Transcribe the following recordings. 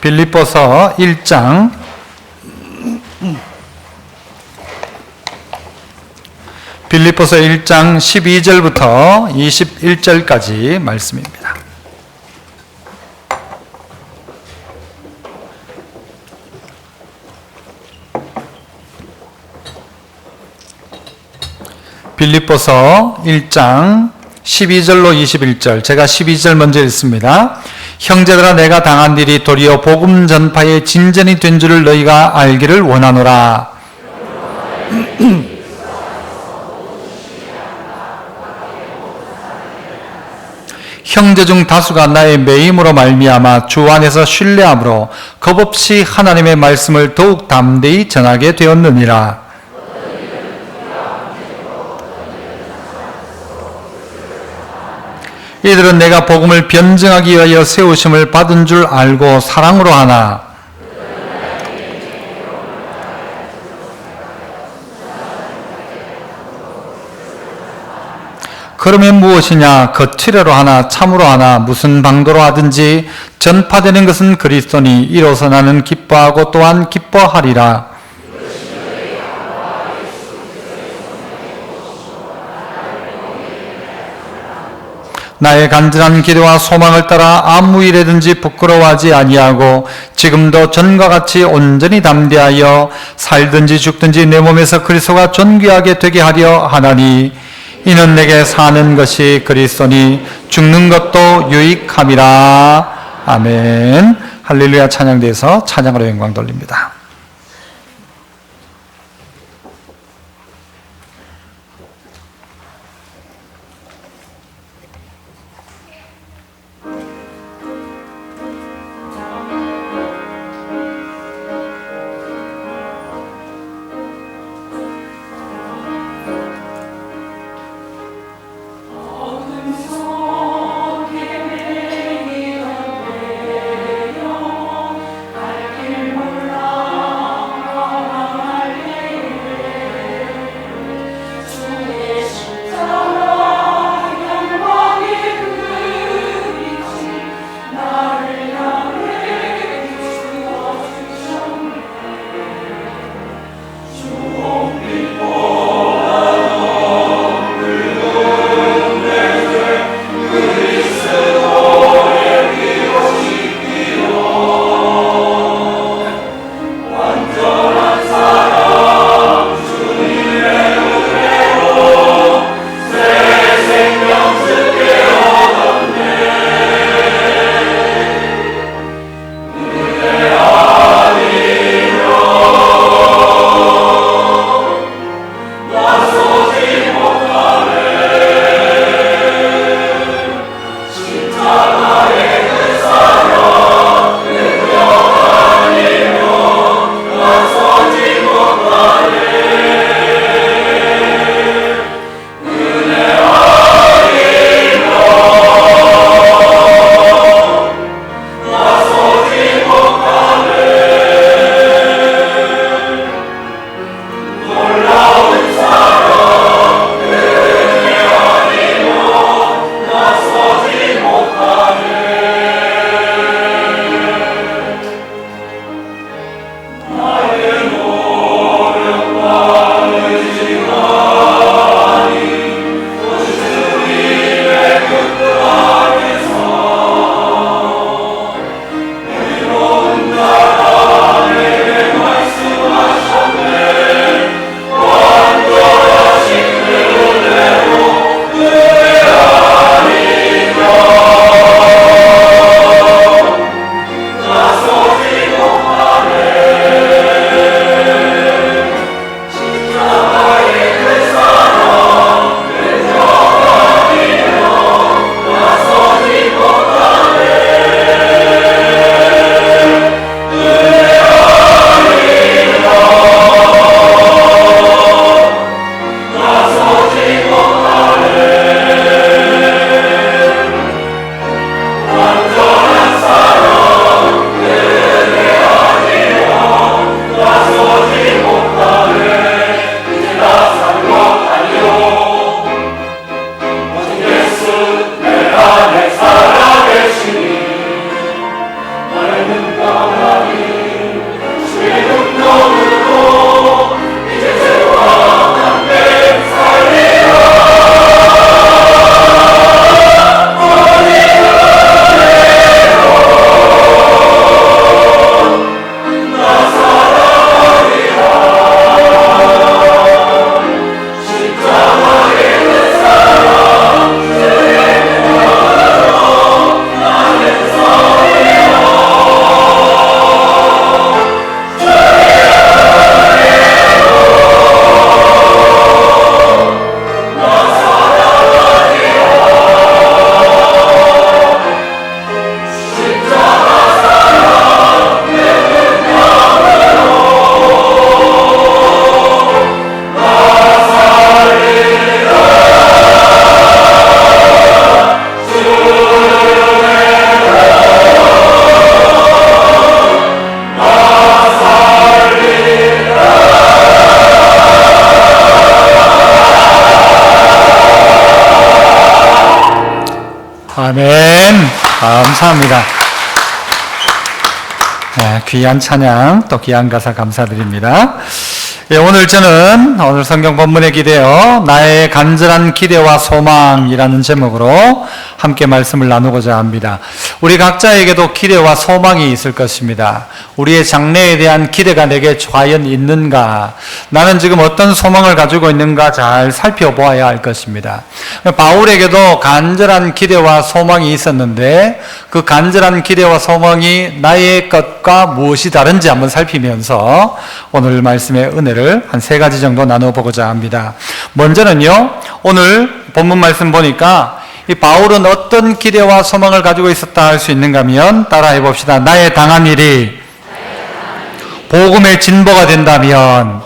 빌립보서 1장 12절부터 21절까지 말씀입니다. 빌립보서 1장 12절로 21절, 제가 12절 먼저 읽습니다. 형제들아, 내가 당한 일이 도리어 복음 전파의 진전이 된 줄을 너희가 알기를 원하노라. 형제 중 다수가 나의 매임으로 말미암아 주 안에서 신뢰함으로 겁없이 하나님의 말씀을 더욱 담대히 전하게 되었느니라. 이들은 내가 복음을 변증하기 위하여 세우심을 받은 줄 알고 사랑으로 하나, 그러면 무엇이냐? 거칠애로 하나 참으로 하나 무슨 방도로 하든지 전파되는 것은 그리스도니 이로써 나는 기뻐하고 또한 기뻐하리라. 나의 간절한 기도와 소망을 따라 아무 일에든지 부끄러워하지 아니하고 지금도 전과 같이 온전히 담대하여 살든지 죽든지 내 몸에서 그리스도가 존귀하게 되게 하려 하나니 이는 내게 사는 것이 그리스도니 죽는 것도 유익함이라. 아멘. 할렐루야. 찬양대에서 찬양으로 영광 돌립니다. 몰라 아멘. 감사합니다. 네, 귀한 찬양, 또 귀한 가사 감사드립니다. 예, 오늘 성경 본문에 기대어 나의 간절한 기대와 소망이라는 제목으로 함께 말씀을 나누고자 합니다. 우리 각자에게도 기대와 소망이 있을 것입니다. 우리의 장래에 대한 기대가 내게 과연 있는가? 나는 지금 어떤 소망을 가지고 있는가 잘 살펴보아야 할 것입니다. 바울에게도 간절한 기대와 소망이 있었는데 그 간절한 기대와 소망이 나의 것과 무엇이 다른지 한번 살피면서 오늘 말씀의 은혜를 한 3가지 정도 나눠보고자 합니다. 먼저는요, 오늘 본문 말씀 보니까 이 바울은 어떤 기대와 소망을 가지고 있었다 할 수 있는가 하면 따라해 봅시다. 나의 당한 일이 복음의 진보가 된다면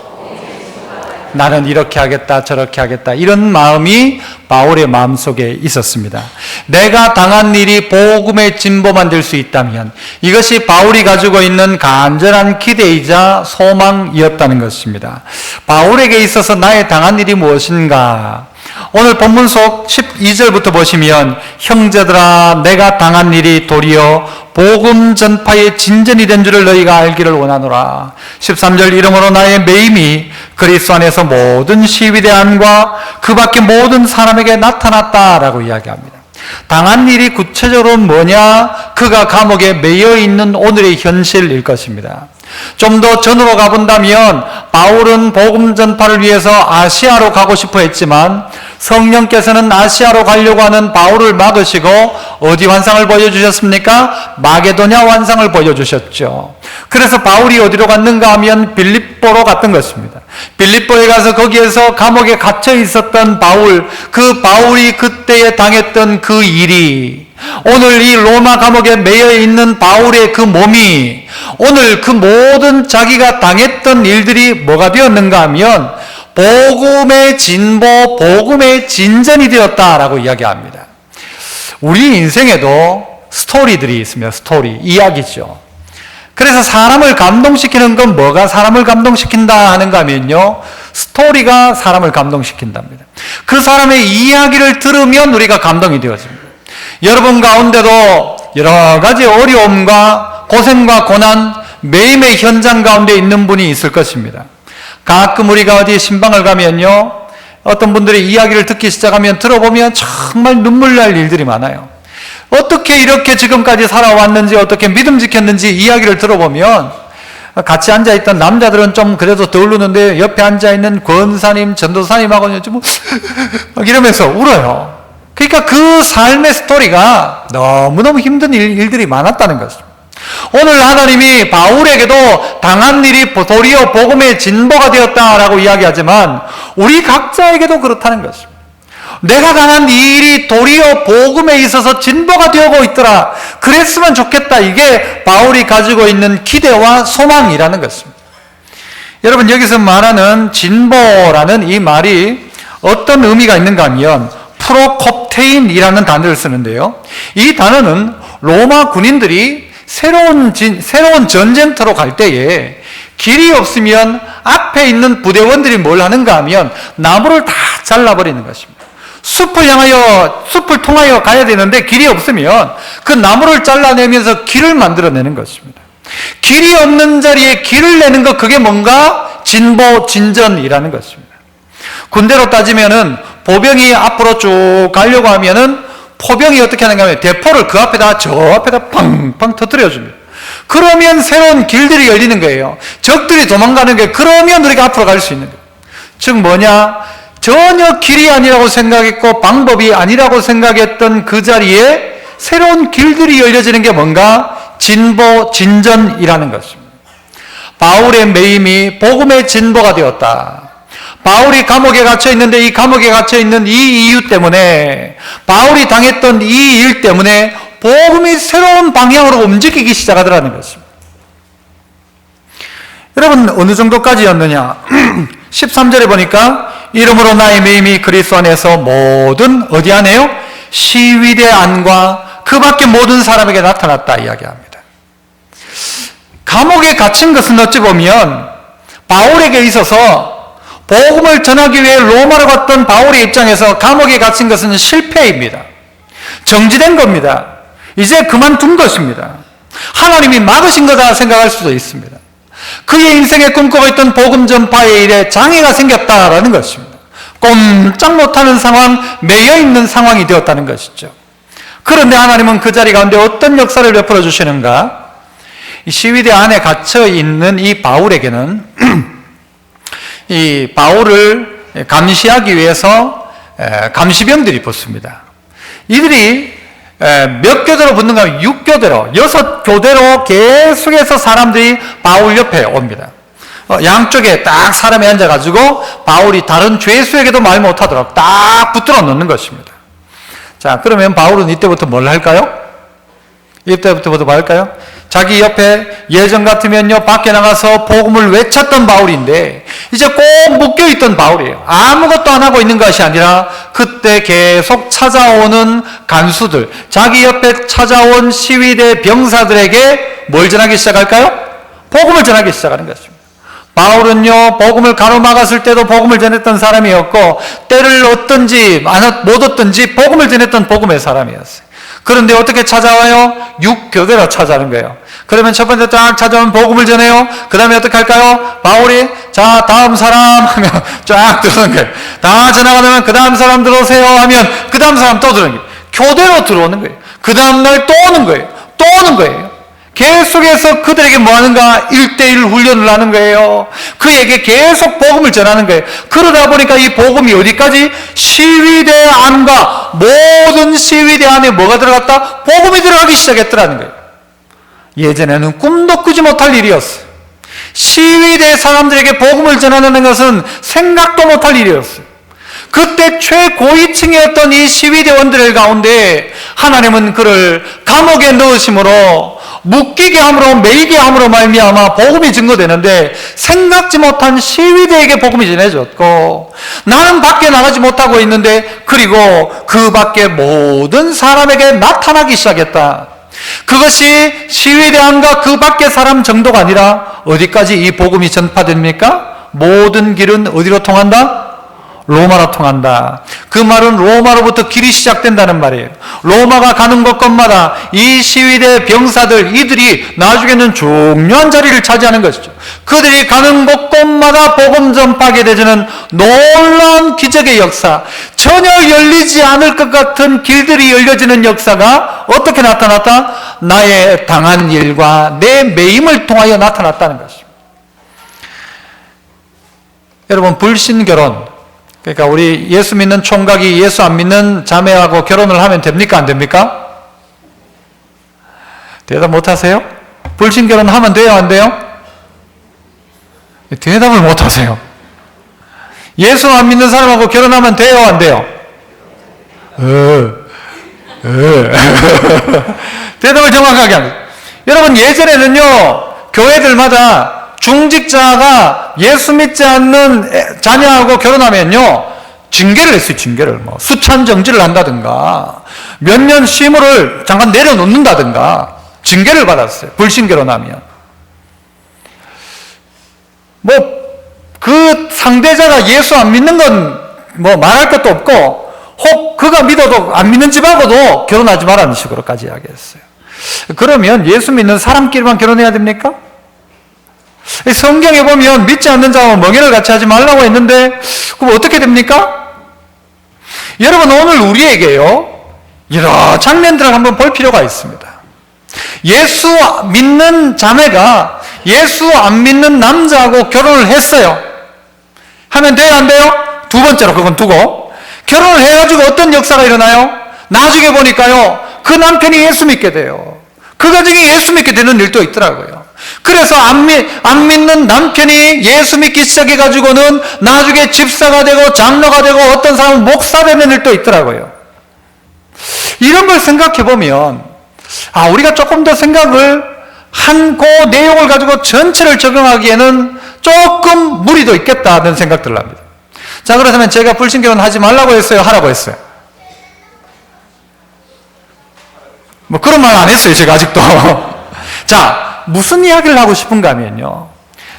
나는 이렇게 하겠다 저렇게 하겠다, 이런 마음이 바울의 마음속에 있었습니다. 내가 당한 일이 복음의 진보만 될 수 있다면 이것이 바울이 가지고 있는 간절한 기대이자 소망이었다는 것입니다. 바울에게 있어서 나의 당한 일이 무엇인가? 오늘 본문 속 12절부터 보시면 형제들아 내가 당한 일이 도리어 복음 전파의 진전이 된 줄을 너희가 알기를 원하노라. 13절 이러므로 나의 매임이 그리스도 안에서 모든 시위대안과 그 밖에 모든 사람에게 나타났다라고 이야기합니다. 당한 일이 구체적으로 뭐냐? 그가 감옥에 매여 있는 오늘의 현실일 것입니다. 좀 더 전으로 가본다면 바울은 복음 전파를 위해서 아시아로 가고 싶어 했지만 성령께서는 아시아로 가려고 하는 바울을 막으시고 어디 환상을 보여주셨습니까? 마게도냐 환상을 보여주셨죠. 그래서 바울이 어디로 갔는가 하면 빌립보로 갔던 것입니다. 빌립보에 가서 거기에서 감옥에 갇혀 있었던 바울, 그 바울이 그때에 당했던 그 일이 오늘 이 로마 감옥에 매여 있는 바울의 그 몸이 오늘 그 모든 자기가 당했던 일들이 뭐가 되었는가 하면 복음의 진보, 복음의 진전이 되었다라고 이야기합니다. 우리 인생에도 스토리들이 있습니다. 스토리, 이야기죠. 그래서 사람을 감동시키는 건 뭐가 사람을 감동시킨다 하는가 하면요, 스토리가 사람을 감동시킨답니다. 그 사람의 이야기를 들으면 우리가 감동이 되어집니다. 여러분 가운데도 여러 가지 어려움과 고생과 고난, 매임의 현장 가운데 있는 분이 있을 것입니다. 가끔 우리가 어디 신방을 가면요, 어떤 분들의 이야기를 듣기 시작하면 들어보면 정말 눈물 날 일들이 많아요. 어떻게 이렇게 지금까지 살아왔는지, 어떻게 믿음 지켰는지 이야기를 들어보면 같이 앉아있던 남자들은 좀 그래도 더 울르는데 옆에 앉아있는 권사님, 전도사님하고는 좀 막 이러면서 울어요. 그러니까 그 삶의 스토리가 너무너무 힘든 일들이 많았다는 것입니다. 오늘 하나님이 바울에게도 당한 일이 도리어 복음의 진보가 되었다라고 이야기하지만 우리 각자에게도 그렇다는 것입니다. 내가 당한 이 일이 도리어 복음에 있어서 진보가 되고 있더라. 그랬으면 좋겠다. 이게 바울이 가지고 있는 기대와 소망이라는 것입니다. 여러분, 여기서 말하는 진보라는 이 말이 어떤 의미가 있는가 하면 프로콥테인이라는 단어를 쓰는데요, 이 단어는 로마 군인들이 새로운 전쟁터로 갈 때에 길이 없으면 앞에 있는 부대원들이 뭘 하는가 하면 나무를 다 잘라버리는 것입니다. 숲을 통하여 가야 되는데 길이 없으면 그 나무를 잘라내면서 길을 만들어내는 것입니다. 길이 없는 자리에 길을 내는 것, 그게 뭔가 진보, 진전이라는 것입니다. 군대로 따지면은 보병이 앞으로 쭉 가려고 하면은 포병이 어떻게 하는가 하면 대포를 그 앞에다 저 앞에다 팡팡 터뜨려 줍니다. 그러면 새로운 길들이 열리는 거예요. 적들이 도망가는 게, 그러면 우리가 앞으로 갈 수 있는 거예요. 즉 뭐냐? 전혀 길이 아니라고 생각했고 방법이 아니라고 생각했던 그 자리에 새로운 길들이 열려지는 게 뭔가? 진보, 진전이라는 것입니다. 바울의 매임이 복음의 진보가 되었다. 바울이 감옥에 갇혀 있는데 이 감옥에 갇혀 있는 이 이유 때문에, 바울이 당했던 이 일 때문에 복음이 새로운 방향으로 움직이기 시작하더라는 것입니다. 여러분, 어느 정도까지였느냐? 13절에 보니까 이름으로 나의 매임이 그리스도 안에서 모든 어디 안에요? 시위대 안과 그 밖에 모든 사람에게 나타났다 이야기합니다. 감옥에 갇힌 것은 어찌 보면 바울에게 있어서 복음을 전하기 위해 로마로 갔던 바울의 입장에서 감옥에 갇힌 것은 실패입니다. 정지된 겁니다. 이제 그만둔 것입니다. 하나님이 막으신 거다 생각할 수도 있습니다. 그의 인생에 꿈꾸고 있던 복음 전파의 일에 장애가 생겼다라는 것입니다. 꼼짝 못하는 상황, 매여있는 상황이 되었다는 것이죠. 그런데 하나님은 그 자리 가운데 어떤 역사를 베풀어 주시는가? 이 시위대 안에 갇혀 있는 이 바울에게는 이 바울을 감시하기 위해서 감시병들이 붙습니다. 이들이 몇 교대로 붙는가 하면 6교대로, 6교대로 계속해서 사람들이 바울 옆에 옵니다. 양쪽에 딱 사람이 앉아가지고 바울이 다른 죄수에게도 말 못하도록 딱 붙들어 놓는 것입니다. 자, 그러면 바울은 이때부터 뭘 할까요? 이때부터 뭐 할까요? 자기 옆에 예전 같으면요, 밖에 나가서 복음을 외쳤던 바울인데 이제 꼭 묶여있던 바울이에요. 아무것도 안 하고 있는 것이 아니라 그때 계속 찾아오는 간수들, 자기 옆에 찾아온 시위대 병사들에게 뭘 전하기 시작할까요? 복음을 전하기 시작하는 것입니다. 바울은요, 복음을 가로막았을 때도 복음을 전했던 사람이었고, 때를 얻든지 못 얻든지 복음을 전했던 복음의 사람이었어요. 그런데 어떻게 찾아와요? 6교대로 찾아오는 거예요. 그러면 첫 번째 쫙 찾아오면 복음을 전해요. 그 다음에 어떻게 할까요? 바울이 자 다음 사람 하면 쫙 들어오는 거예요. 다 지나가면 그 다음 사람 들어오세요 하면 그 다음 사람 또 들어오는 거예요. 교대로 들어오는 거예요. 그 다음 날 또 오는 거예요. 또 오는 거예요. 계속해서 그들에게 뭐 하는가? 1대1 훈련을 하는 거예요. 그에게 계속 복음을 전하는 거예요. 그러다 보니까 이 복음이 어디까지? 시위대 안과 모든 시위대 안에 뭐가 들어갔다? 복음이 들어가기 시작했더라는 거예요. 예전에는 꿈도 꾸지 못할 일이었어요. 시위대 사람들에게 복음을 전하는 것은 생각도 못할 일이었어요. 그때 최고위층이었던 이 시위대원들 가운데 하나님은 그를 감옥에 넣으심으로, 묶이게 함으로, 매이게 함으로 말미암아 복음이 증거되는데, 생각지 못한 시위대에게 복음이 전해졌고, 나는 밖에 나가지 못하고 있는데 그리고 그 밖에 모든 사람에게 나타나기 시작했다. 그것이 시위대 안과 그 밖의 사람 정도가 아니라 어디까지 이 복음이 전파됩니까? 모든 길은 어디로 통한다? 로마로 통한다. 그 말은 로마로부터 길이 시작된다는 말이에요. 로마가 가는 곳곳마다 이 시위대 병사들, 이들이 나중에는 중요한 자리를 차지하는 것이죠. 그들이 가는 곳곳마다 복음 전파하게 되는 놀라운 기적의 역사, 전혀 열리지 않을 것 같은 길들이 열려지는 역사가 어떻게 나타났다? 나의 당한 일과 내 매임을 통하여 나타났다는 것입니다. 여러분, 불신결혼, 그러니까 우리 예수 믿는 총각이 예수 안 믿는 자매하고 결혼을 하면 됩니까? 안 됩니까? 대답 못 하세요? 불신결혼 하면 돼요? 안 돼요? 대답을 못 하세요. 예수 안 믿는 사람하고 결혼하면 돼요? 안 돼요? 대답을 정확하게 합니다. 여러분, 예전에는요, 교회들마다 중직자가 예수 믿지 않는 자녀하고 결혼하면요, 징계를 했어요. 징계를 뭐 수찬 정지를 한다든가 몇 년 시무를 잠깐 내려놓는다든가 징계를 받았어요. 불신결혼하면. 뭐 그 상대자가 예수 안 믿는 건 뭐 말할 것도 없고, 혹 그가 믿어도 안 믿는 집하고도 결혼하지 말라는 식으로까지 이야기했어요. 그러면 예수 믿는 사람끼리만 결혼해야 됩니까? 성경에 보면 믿지 않는 자와 멍에를 같이 하지 말라고 했는데 그럼 어떻게 됩니까? 여러분, 오늘 우리에게요 여러 장면들을 한번 볼 필요가 있습니다. 예수 믿는 자매가 예수 안 믿는 남자하고 결혼을 했어요. 하면 돼요, 안 돼요? 두 번째로 그건 두고, 결혼을 해가지고 어떤 역사가 일어나요? 나중에 보니까요 그 남편이 예수 믿게 돼요. 그 가정이 예수 믿게 되는 일도 있더라고요. 그래서 안 믿는 남편이 예수 믿기 시작해가지고는 나중에 집사가 되고 장로가 되고 어떤 사람은 목사 되는 일도 있더라고요. 이런 걸 생각해보면 우리가 조금 더 생각을 한 그 내용을 가지고 전체를 적용하기에는 조금 무리도 있겠다는 생각들을 합니다. 자, 그렇다면 제가 불신결혼 하지 말라고 했어요? 하라고 했어요? 뭐 그런 말 안 했어요, 제가 아직도. 자, 무슨 이야기를 하고 싶은가 하면요,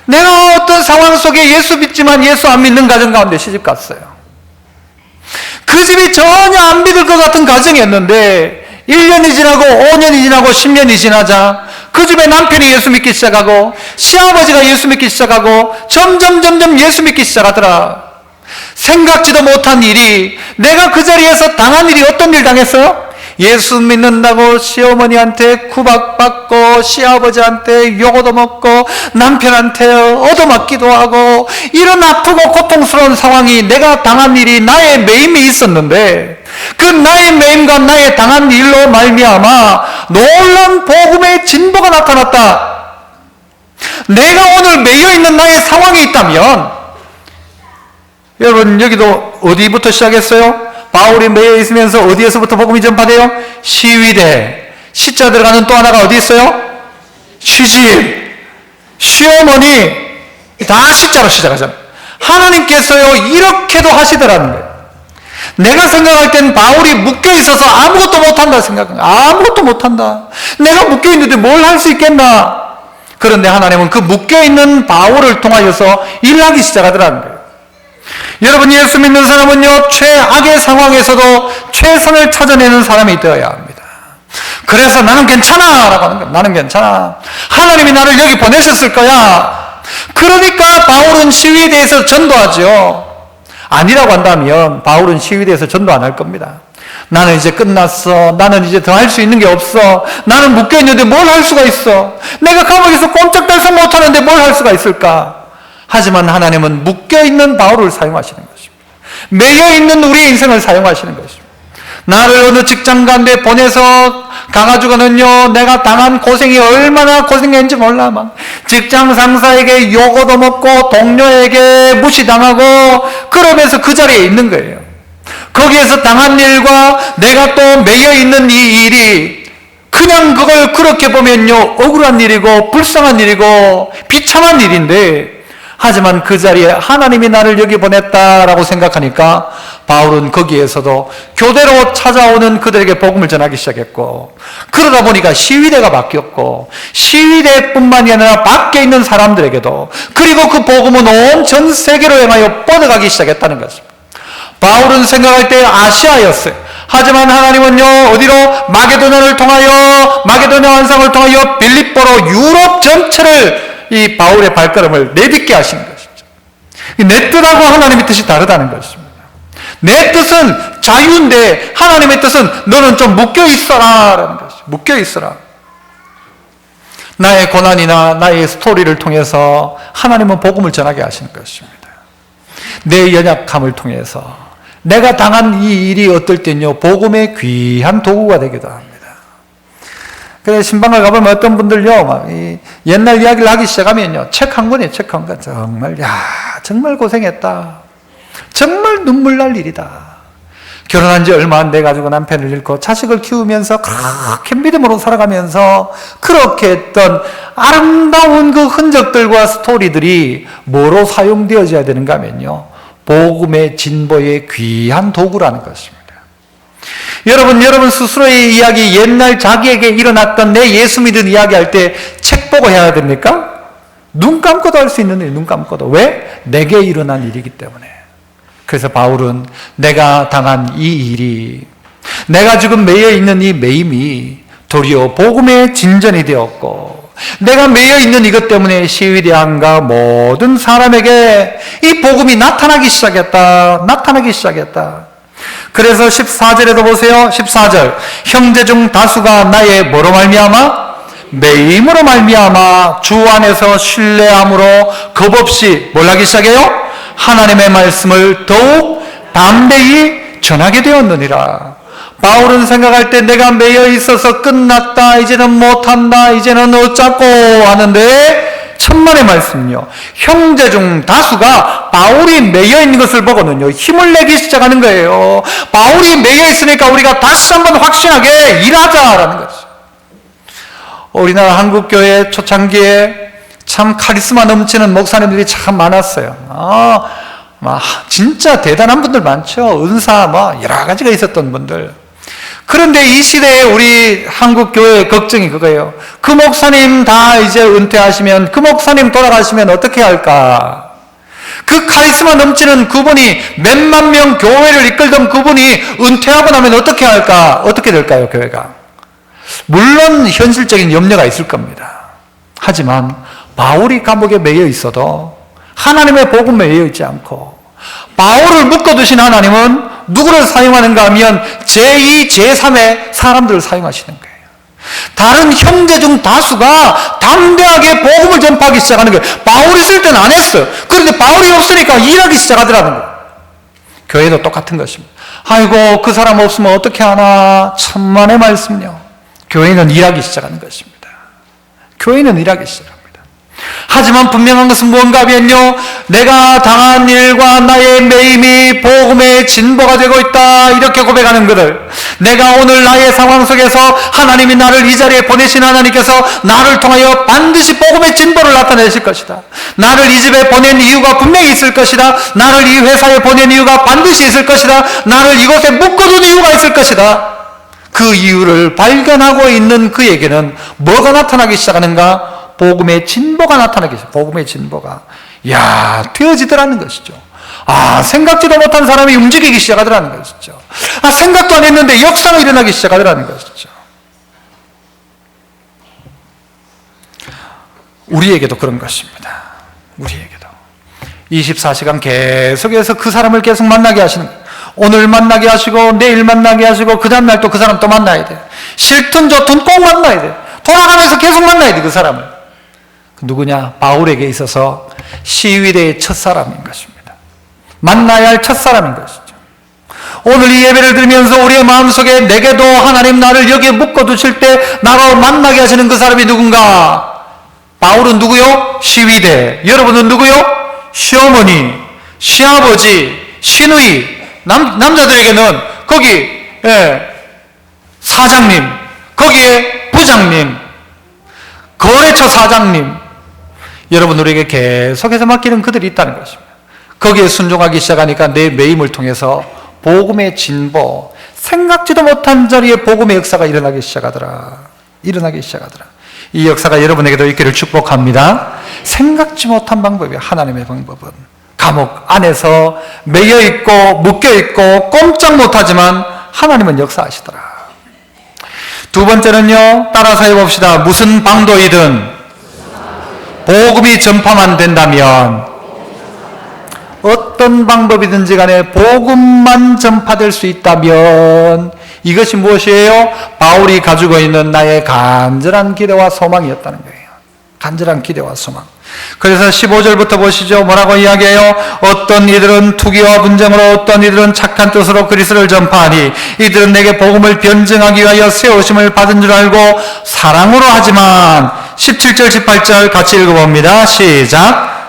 내가 어떤 상황 속에 예수 믿지만 예수 안 믿는 가정 가운데 시집 갔어요. 그 집이 전혀 안 믿을 것 같은 가정이었는데 1년이 지나고 5년이 지나고 10년이 지나자 그 집에 남편이 예수 믿기 시작하고 시아버지가 예수 믿기 시작하고 점점 예수 믿기 시작하더라. 생각지도 못한 일이, 내가 그 자리에서 당한 일이 어떤 일 당했어요? 예수 믿는다고 시어머니한테 구박받고 시아버지한테 욕도 먹고 남편한테 얻어맞기도 하고, 이런 아프고 고통스러운 상황이, 내가 당한 일이 나의 매임이 있었는데 그 나의 매임과 나의 당한 일로 말미암아 놀라운 복음의 진보가 나타났다. 내가 오늘 매여있는 나의 상황이 있다면, 여러분 여기도 어디부터 시작했어요? 바울이 매여 있으면서 어디에서부터 복음이 전파돼요? 시위대. 시자 들어가는 또 하나가 어디 있어요? 시집, 시어머니, 다 시자로 시작하잖아요. 하나님께서요 이렇게도 하시더라는 거예요. 내가 생각할 땐 바울이 묶여있어서 아무것도 못한다 생각합니다. 아무것도 못한다. 내가 묶여있는데 뭘 할 수 있겠나? 그런데 하나님은 그 묶여있는 바울을 통하여서 일하기 시작하더라는 거예요. 여러분, 예수 믿는 사람은요 최악의 상황에서도 최선을 찾아내는 사람이 되어야 합니다. 그래서 나는 괜찮아 라고 하는 거예요. 나는 괜찮아. 하나님이 나를 여기 보내셨을 거야. 그러니까 바울은 시위에 대해서 전도하죠. 아니라고 한다면 바울은 시위에 대해서 전도 안 할 겁니다. 나는 이제 끝났어. 나는 이제 더 할 수 있는 게 없어. 나는 묶여있는데 뭘 할 수가 있어. 내가 감옥에서 꼼짝달싹 못하는데 뭘 할 수가 있을까? 하지만 하나님은 묶여있는 바울을 사용하시는 것입니다. 매여있는 우리의 인생을 사용하시는 것입니다. 나를 어느 직장 가운데 보내서 가가지고는요 내가 당한 고생이 얼마나 고생했는지 몰라. 막 직장 상사에게 욕 얻어먹고 동료에게 무시당하고 그러면서 그 자리에 있는 거예요. 거기에서 당한 일과 내가 또 매여있는 이 일이 그냥 그걸 그렇게 보면요 억울한 일이고 불쌍한 일이고 비참한 일인데, 하지만 그 자리에 하나님이 나를 여기 보냈다라고 생각하니까 바울은 거기에서도 교대로 찾아오는 그들에게 복음을 전하기 시작했고, 그러다 보니까 시위대가 바뀌었고, 시위대뿐만이 아니라 밖에 있는 사람들에게도, 그리고 그 복음은 온 전 세계로 향하여 뻗어가기 시작했다는 것입니다. 바울은 생각할 때 아시아였어요. 하지만 하나님은요 어디로? 마게도냐를 통하여, 마게도냐 환상을 통하여 빌립보로 유럽 전체를 이 바울의 발걸음을 내딛게 하신 것이죠. 내 뜻하고 하나님의 뜻이 다르다는 것입니다. 내 뜻은 자유인데 하나님의 뜻은 너는 좀 묶여있어라 라는 것이죠. 묶여있어라. 나의 고난이나 나의 스토리를 통해서 하나님은 복음을 전하게 하시는 것입니다. 내 연약함을 통해서 내가 당한 이 일이 어떨 때는요 복음의 귀한 도구가 되기도 합니다. 그래, 신방을 가보면 어떤 분들요, 막, 옛날 이야기를 하기 시작하면요, 책 한 권이에요, 책 한 권. 정말, 정말 고생했다. 정말 눈물 날 일이다. 결혼한 지 얼마 안 돼가지고 남편을 잃고 자식을 키우면서 그렇게 믿음으로 살아가면서 그렇게 했던 아름다운 그 흔적들과 스토리들이 뭐로 사용되어져야 되는가 하면요, 복음의 진보의 귀한 도구라는 것입니다. 여러분 스스로의 이야기, 옛날 자기에게 일어났던 내 예수 믿은 이야기 할 때 책 보고 해야 됩니까? 눈 감고도 할 수 있는 일, 눈 감고도. 왜? 내게 일어난 일이기 때문에. 그래서 바울은 내가 당한 이 일이, 내가 지금 매여 있는 이 매임이 도리어 복음의 진전이 되었고, 내가 매여 있는 이것 때문에 시위대왕과 모든 사람에게 이 복음이 나타나기 시작했다. 그래서 14절에도 보세요. 14절. 형제 중 다수가 나의 뭐로 말미암아? 매임으로 말미암아 주 안에서 신뢰함으로 겁없이 뭘 하기 시작해요? 하나님의 말씀을 더욱 담대히 전하게 되었느니라. 바울은 생각할 때 내가 매여 있어서 끝났다, 이제는 못한다, 이제는 어쩌고 하는데, 천만의 말씀요, 형제 중 다수가 바울이 매여 있는 것을 보고는요 힘을 내기 시작하는 거예요. 바울이 매여 있으니까 우리가 다시 한번 확신하게 일하자라는 거죠. 우리나라 한국교회 초창기에 참 카리스마 넘치는 목사님들이 참 많았어요. 진짜 대단한 분들 많죠. 은사 여러 가지가 있었던 분들. 그런데 이 시대에 우리 한국교회의 걱정이 그거예요. 그 목사님 다 이제 은퇴하시면, 그 목사님 돌아가시면 어떻게 할까? 그 카리스마 넘치는 그분이 몇만 명 교회를 이끌던 그분이 은퇴하고 나면 어떻게 할까? 어떻게 될까요, 교회가? 물론 현실적인 염려가 있을 겁니다. 하지만 바울이 감옥에 매여 있어도 하나님의 복음에 매여 있지 않고, 바울을 묶어두신 하나님은 누구를 사용하는가 하면 제2, 제3의 사람들을 사용하시는 거예요. 다른 형제 중 다수가 담대하게 복음을 전파하기 시작하는 거예요. 바울이 있을 때는 안 했어요. 그런데 바울이 없으니까 일하기 시작하더라는 거예요. 교회도 똑같은 것입니다. 아이고, 그 사람 없으면 어떻게 하나. 천만의 말씀요, 교회는 일하기 시작하는 것입니다. 교회는 일하기 시작합니다. 하지만 분명한 것은 무언가 하면요, 내가 당한 일과 나의 매임이 복음의 진보가 되고 있다, 이렇게 고백하는 것을, 내가 오늘 나의 상황 속에서 하나님이 나를 이 자리에 보내신 하나님께서 나를 통하여 반드시 복음의 진보를 나타내실 것이다. 나를 이 집에 보낸 이유가 분명히 있을 것이다. 나를 이 회사에 보낸 이유가 반드시 있을 것이다. 나를 이곳에 묶어둔 이유가 있을 것이다. 그 이유를 발견하고 있는 그에게는 뭐가 나타나기 시작하는가? 복음의 진보가 나타나기 시작해요. 복음의 진보가 되어지더라는 것이죠. 생각지도 못한 사람이 움직이기 시작하더라는 것이죠. 생각도 안 했는데 역사가 일어나기 시작하더라는 것이죠. 우리에게도 그런 것입니다. 우리에게도 24시간 계속해서 그 사람을 계속 만나게 하시는 거예요. 오늘 만나게 하시고 내일 만나게 하시고 그 다음날 또 그 사람 또 만나야 돼. 싫든 좋든 꼭 만나야 돼. 돌아가면서 계속 만나야 돼, 그 사람을. 누구냐? 바울에게 있어서 시위대의 첫사람인 것입니다. 만나야 할 첫사람인 것이죠. 오늘 이 예배를 들으면서 우리의 마음속에 내게도 하나님 나를 여기에 묶어두실 때 나로 만나게 하시는 그 사람이 누군가? 바울은 누구요? 시위대. 여러분은 누구요? 시어머니, 시아버지, 시누이. 남자들에게는 거기 사장님, 거기에 부장님, 거래처 사장님. 여러분, 우리에게 계속해서 맡기는 그들이 있다는 것입니다. 거기에 순종하기 시작하니까 내 매임을 통해서 복음의 진보, 생각지도 못한 자리에 복음의 역사가 일어나기 시작하더라. 이 역사가 여러분에게도 있기를 축복합니다. 생각지 못한 방법이에요. 하나님의 방법은 감옥 안에서 매여있고 묶여있고 꼼짝 못하지만 하나님은 역사하시더라. 두 번째는요, 따라서 해봅시다. 무슨 방도이든 복음이 전파만 된다면, 어떤 방법이든지 간에 복음만 전파될 수 있다면, 이것이 무엇이에요? 바울이 가지고 있는 나의 간절한 기대와 소망이었다는 거예요. 간절한 기대와 소망. 그래서 15절부터 보시죠. 뭐라고 이야기해요? 어떤 이들은 투기와 분쟁으로, 어떤 이들은 착한 뜻으로 그리스도를 전파하니 이들은 내게 복음을 변증하기 위하여 세우심을 받은 줄 알고 사랑으로 하지만. 17절 18절 같이 읽어봅니다. 시작.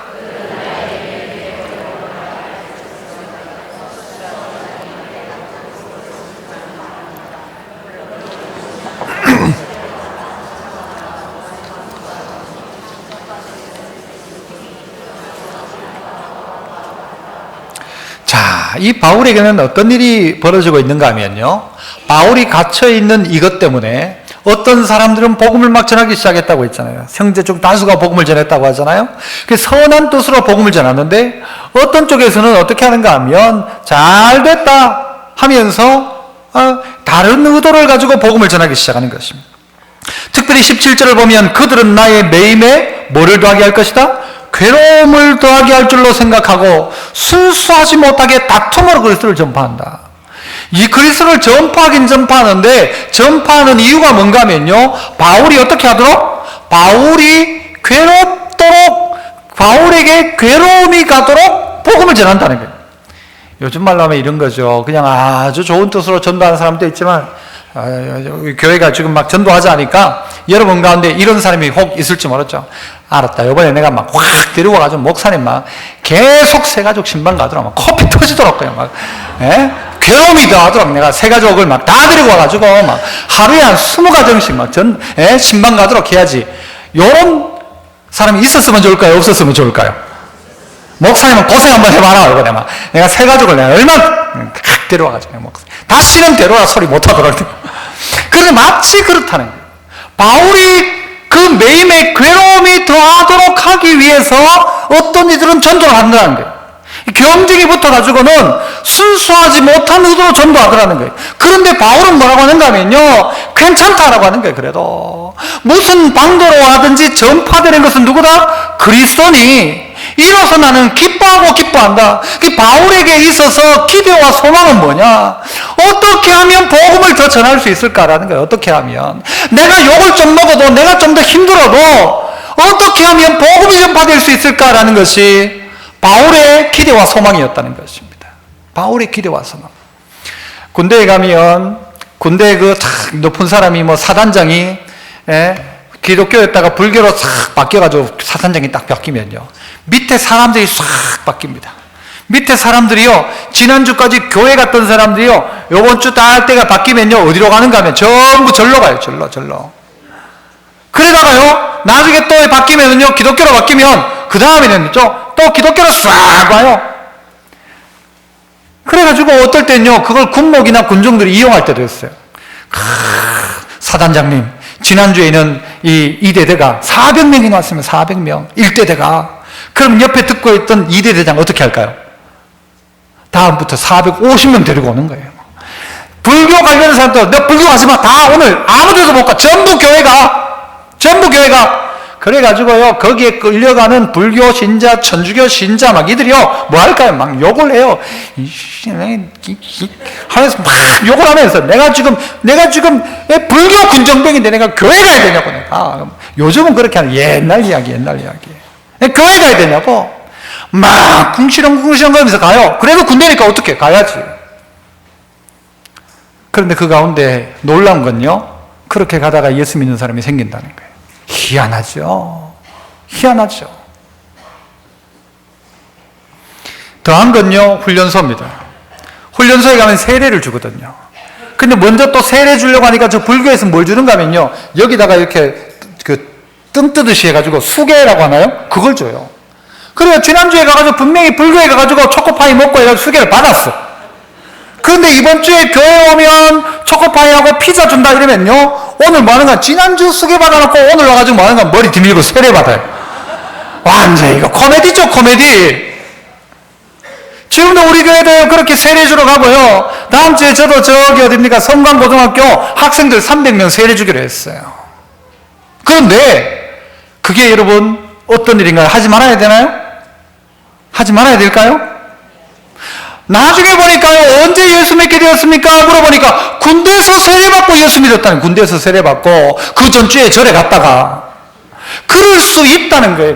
이 바울에게는 어떤 일이 벌어지고 있는가 하면요, 바울이 갇혀있는 이것 때문에 어떤 사람들은 복음을 막 전하기 시작했다고 했잖아요. 형제 중 다수가 복음을 전했다고 하잖아요. 선한 뜻으로 복음을 전하는데 어떤 쪽에서는 어떻게 하는가 하면 잘 됐다 하면서 다른 의도를 가지고 복음을 전하기 시작하는 것입니다. 특별히 17절을 보면 그들은 나의 매임에 뭐를 더하게 할 것이다? 괴로움을 더하게 할 줄로 생각하고 순수하지 못하게 다툼으로 그리스도를 전파한다. 이 그리스도를 전파하긴 전파하는데 전파하는 이유가 뭔가 하면요, 바울이 어떻게 하도록? 바울이 괴롭도록, 바울에게 괴로움이 가도록 복음을 전한다는 거예요. 요즘 말로 하면 이런 거죠. 그냥 아주 좋은 뜻으로 전도하는 사람도 있지만 교회가 지금 막 전도하지 않으니까 여러분 가운데 이런 사람이 혹 있을지 모르죠. 알았다. 이번에 내가 막 확 데려와가지고 목사님 막 계속 새가족 신방 가더라. 막 코피 터지도록 그냥 막, 괴로움이 더하도록 내가 새가족을 막 다 데리고 와가지고 막 하루에 한 20가정씩 막 신방 가도록 해야지. 요런 사람이 있었으면 좋을까요? 없었으면 좋을까요? 목사님은 고생 한번 해봐라. 이거 내가 새가족을 내가 얼마나 데려와가지고 다시는 데려와 소리 못하도록. 그런데 마치 그렇다는 거예요. 바울이 그 매임의 괴로움이 더하도록 하기 위해서 어떤 이들은 전도를 한다는 거예요. 경쟁이 붙어가지고는 순수하지 못한 의도로 전도하더라는 거예요. 그런데 바울은 뭐라고 하는가 하면요, 괜찮다라고 하는 거예요. 그래도 무슨 방도로 하든지 전파되는 것은 누구다? 그리스도니 이로써 나는 기뻐하고 기뻐한다. 그 바울에게 있어서 기대와 소망은 뭐냐? 어떻게 하면 복음을 더 전할 수 있을까라는 거예요. 어떻게 하면 내가 욕을 좀 먹어도, 내가 좀 더 힘들어도 어떻게 하면 복음이 전파될 수 있을까라는 것이 바울의 기대와 소망이었다는 것입니다. 바울의 기대와 소망. 군대에 가면 군대에 그 높은 사람이 뭐 사단장이 기독교였다가 불교로 싹 바뀌어가지고 사단장이 딱 바뀌면요, 밑에 사람들이 싹 바뀝니다. 밑에 사람들이요, 지난주까지 교회 갔던 사람들이요, 요번 주 딱 때가 바뀌면요, 어디로 가는가 하면 전부 절로 가요. 절로. 그러다가요, 나중에 또 바뀌면요, 기독교로 바뀌면 그 다음에는 또 기독교로 싹 와요. 그래가지고 어떨 때는요, 그걸 군목이나 군종들이 이용할 때도 있어요. 사단장님, 지난주에는 이 2대대가 400명이 왔으면 400명, 1대대가. 그럼 옆에 듣고 있던 2대대장 어떻게 할까요? 다음부터 450명 데리고 오는 거예요. 불교 관련 사람들, 너 불교 가지 마. 다 오늘 아무 데도 못 가. 전부 교회가. 그래가지고요, 거기에 끌려가는 불교 신자, 천주교 신자, 막 이들이요, 뭐 할까요? 막 욕을 해요. 하면서 막 욕을 하면서, 내가 지금 불교 군정병인데 내가 교회 가야 되냐고, 내가. 요즘은 그렇게 하는 옛날 이야기. 교회 가야 되냐고. 막 궁시렁 거리면서 가요. 그래도 군대니까 어떻게 가야지. 그런데 그 가운데 놀라운 건요, 그렇게 가다가 예수 믿는 사람이 생긴다는 거예요. 희한하죠. 더한 건요, 훈련소입니다. 훈련소에 가면 세례를 주거든요. 근데 먼저 또 세례 주려고 하니까 저 불교에서 뭘 주는가 하면요, 여기다가 이렇게 뜸 뜨듯이 해가지고 수계라고 하나요? 그걸 줘요. 그래요. 지난주에 가가지고 분명히 불교에 가가지고 초코파이 먹고 해가지고 수계를 받았어. 그런데 이번 주에 교회 오면 초코파이하고 피자 준다 이러면요, 오늘 뭐 하는 거야? 지난주 수계 받아놓고 오늘 와가지고 뭐 하는 거야? 머리 뒤밀고 세례 받아요. 완전 이거 코미디죠, 코미디. 지금도 우리 교회도 그렇게 세례 주러 가고요. 다음 주에 저도 저기 어딥니까? 성광고등학교 학생들 300명 세례 주기로 했어요. 그런데 그게 여러분 어떤 일인가요? 하지 말아야 되나요? 하지 말아야 될까요? 나중에 보니까요, 언제 예수 믿게 되었습니까? 물어보니까 군대에서 세례받고 예수 믿었다는, 군대에서 세례받고 그 전주에 절에 갔다가. 그럴 수 있다는 거예요.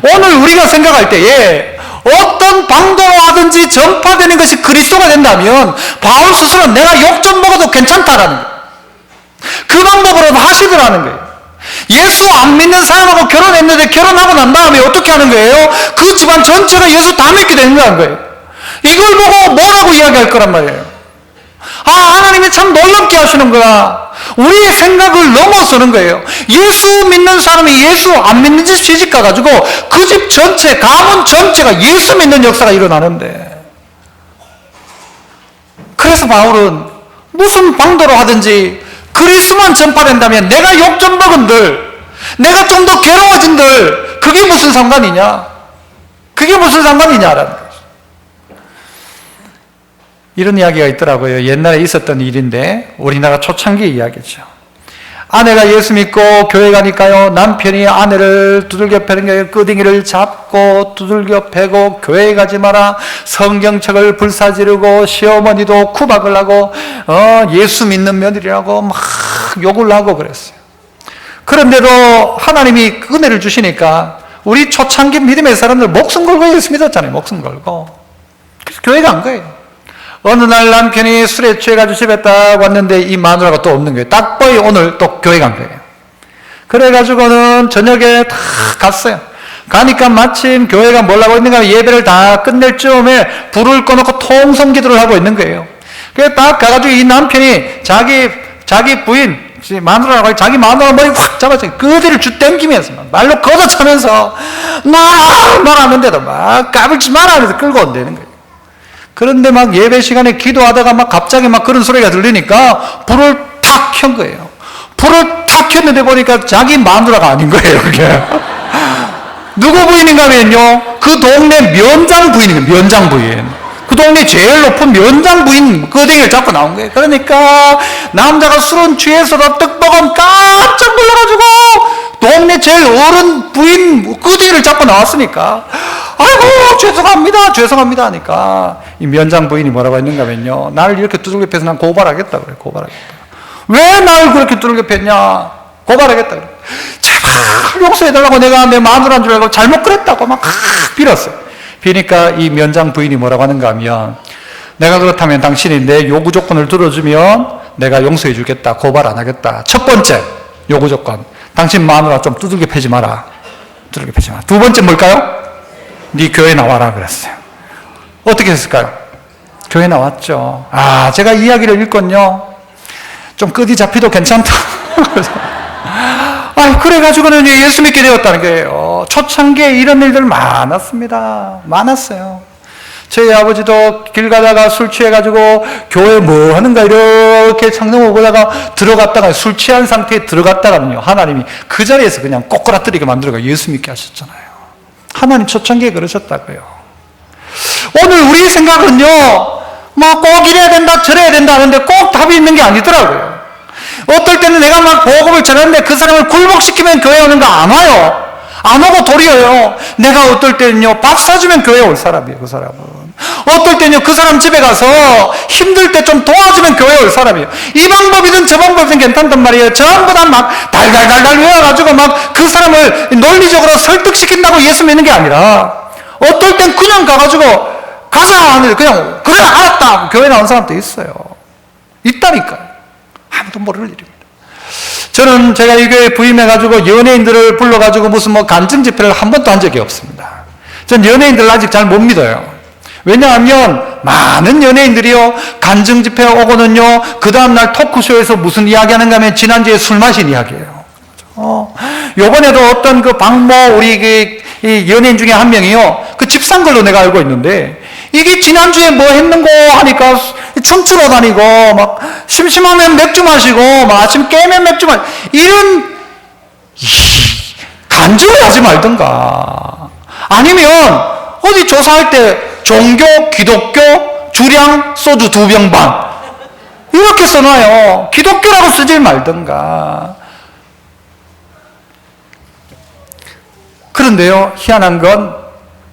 오늘 우리가 생각할 때에 어떤 방도로 하든지 전파되는 것이 그리스도가 된다면 바울 스스로는 내가 욕 좀 먹어도 괜찮다라는 거예요. 그 방법으로 하시더라는 거예요. 예수 안 믿는 사람하고 결혼했는데 결혼하고 난 다음에 어떻게 하는 거예요? 그 집안 전체가 예수 다 믿게 되는 거예요. 이걸 보고 뭐라고 이야기할 거란 말이에요. 하나님이 참 놀랍게 하시는 거야. 우리의 생각을 넘어서는 거예요. 예수 믿는 사람이 예수 안 믿는 집 시집 가가지고 그 집 전체, 가문 전체가 예수 믿는 역사가 일어나는데, 그래서 바울은 무슨 방도로 하든지 그리스도만 전파된다면 내가 욕 좀 먹은들, 내가 좀 더 괴로워진들, 그게 무슨 상관이냐라는 거죠. 이런 이야기가 있더라고요. 옛날에 있었던 일인데 우리나라 초창기 이야기죠. 아내가 예수 믿고 교회 가니까요, 남편이 아내를 두들겨 패는 게 끄댕이를 잡고 두들겨 패고 교회 가지 마라, 성경책을 불사지르고 시어머니도 구박을 하고 예수 믿는 며느리라고 막 욕을 하고 그랬어요. 그런데도 하나님이 은혜를 주시니까 우리 초창기 믿음의 사람들 목숨 걸고 예수 믿었잖아요. 목숨 걸고. 그래서 교회 간 거예요. 어느 날 남편이 술에 취해가지고 집에 딱 왔는데 이 마누라가 또 없는 거예요. 딱 보이 오늘 또 교회 간 거예요. 그래가지고는 저녁에 다 갔어요. 가니까 마침 교회가 뭘 하고 있는가 하면 예배를 다 끝낼 즈음에 불을 꺼놓고 통성 기도를 하고 있는 거예요. 그래서 딱 가가지고 이 남편이 자기 부인, 마누라라고 자기 마누라 머리 확 잡았어요. 그 뒤를 쭉 땡기면서 말로 걷어차면서 말하는데도 막 까불지 마라 하면서 끌고 온다는 거예요. 그런데 막 예배 시간에 기도하다가 막 갑자기 막 그런 소리가 들리니까 불을 탁 켠 거예요. 불을 탁 켰는데 보니까 자기 마누라가 아닌 거예요, 그게. 누구 부인인가 하면요, 그 동네 면장 부인인 거예요, 면장 부인. 그 동네 제일 높은 면장 부인 끄댕이를 잡고 나온 거예요. 그러니까 남자가 술은 취해서도 떡볶은 깜짝 놀라가지고 동네 제일 어른 부인 끄댕이를 잡고 나왔으니까 아이고 죄송합니다 하니까 이 면장 부인이 뭐라고 했는가 하면요, 나를 이렇게 두들겨 패서 난 고발하겠다 그래. 고발하겠다. 왜 나를 그렇게 두들겨 팼냐, 고발하겠다 그래. 제발 용서해달라고, 내가 내 마누라인 줄 알고 잘못 그랬다고 막 빌었어요. 비니까 이 면장 부인이 뭐라고 하는가 하면, 내가 그렇다면 당신이 내 요구 조건을 들어주면 내가 용서해 주겠다, 고발 안 하겠다. 첫 번째 요구 조건, 당신 마누라 좀 두들겨 패지 마라. 두들겨 패지 마라. 두 번째 뭘까요? 네 교회 나와라 그랬어요. 어떻게 했을까요? 교회 나왔죠. 제가 이야기를 읽건요, 좀 끄디 잡히도 괜찮다. 그래가지고는 예수 믿게 되었다는 거예요. 초창기에 이런 일들 많았습니다. 많았어요. 저희 아버지도 길 가다가 술 취해가지고 교회 뭐 하는가 이렇게 창문을 보다가 들어갔다가, 술 취한 상태에 들어갔다가는요, 하나님이 그 자리에서 그냥 꼬꾸라뜨리게 만들어가 예수 믿게 하셨잖아요. 하나님 초창기에 그러셨다고요. 오늘 우리 생각은요, 막 꼭 이래야 된다 저래야 된다 하는데 꼭 답이 있는 게 아니더라고요. 어떨 때는 내가 막 복음을 전하는데 그 사람을 굴복시키면 교회 오는 거 안 와요. 안 오고 도리어요. 내가 어떨 때는요, 밥 사주면 교회 올 사람이에요, 그 사람은. 어떨 때는요, 그 사람 집에 가서 힘들 때 좀 도와주면 교회 올 사람이에요. 이 방법이든 저 방법이든 괜찮단 말이에요. 전부 다 막 달달달달 외워가지고 막 그 사람을 논리적으로 설득시킨다고 예수 믿는 게 아니라, 어떨 땐 그냥 가가지고 가자 하는데 그냥 그래 알았다 교회 나온 사람도 있어요. 있다니까요. 아무도 모를 일입니다. 저는 제가 이 교회에 부임해가지고 연예인들을 불러가지고 무슨 뭐 간증 집회를 한 번도 한 적이 없습니다. 전 연예인들을 아직 잘 못 믿어요. 왜냐하면 많은 연예인들이요, 간증 집회 오고는요, 그 다음날 토크쇼에서 무슨 이야기 하는가 하면 지난주에 술 마신 이야기예요. 요번에도 어떤 그 박모 우리 이 연예인 중에 한 명이요, 그 집산 걸로 내가 알고 있는데, 이게 지난주에 뭐 했는고 하니까 춤추러 다니고 막 심심하면 맥주 마시고 막 아침 깨면 맥주 마시고 이런 간증을 하지 말든가, 아니면 어디 조사할 때 종교, 기독교, 주량, 소주 2병 반 이렇게 써놔요. 기독교라고 쓰지 말든가. 그런데요, 희한한 건